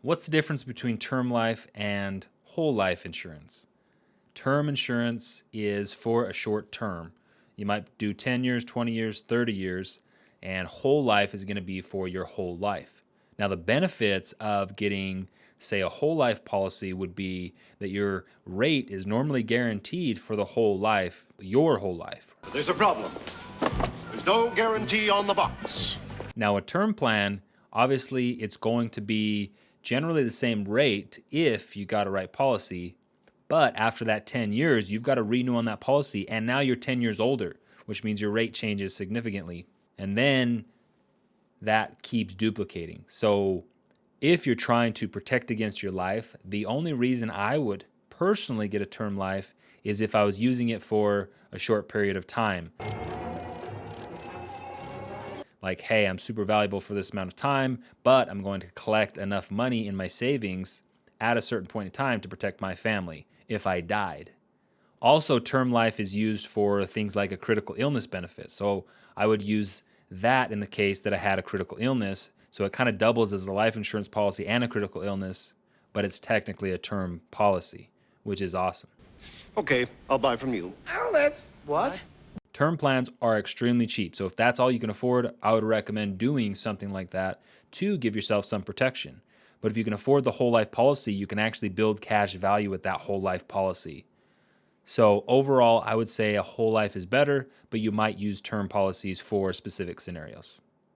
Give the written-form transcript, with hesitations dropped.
What's the difference between term life and whole life insurance? Term insurance is for a short term. You might do 10 years, 20 years, 30 years, and whole life is going to be for your whole life. Now, the benefits of getting, say, a whole life policy would be that your rate is normally guaranteed for the whole life, your whole life. There's a problem. There's no guarantee on the box. Now, a term plan, obviously, it's going to be generally the same rate if you got a right policy. But after that 10 years, you've got to renew on that policy. And now you're 10 years older, which means your rate changes significantly. And then that keeps duplicating. So if you're trying to protect against your life, the only reason I would personally get a term life is if I was using it for a short period of time. Like, hey, I'm super valuable for this amount of time, but I'm going to collect enough money in my savings at a certain point in time to protect my family if I died. Also, term life is used for things like a critical illness benefit. So I would use that in the case that I had a critical illness. So it kind of doubles as a life insurance policy and a critical illness, but it's technically a term policy, which is awesome. Okay, I'll buy from you. Oh, that's what? Term plans are extremely cheap. So if that's all you can afford, I would recommend doing something like that to give yourself some protection. But if you can afford the whole life policy, you can actually build cash value with that whole life policy. So overall, I would say a whole life is better, but you might use term policies for specific scenarios.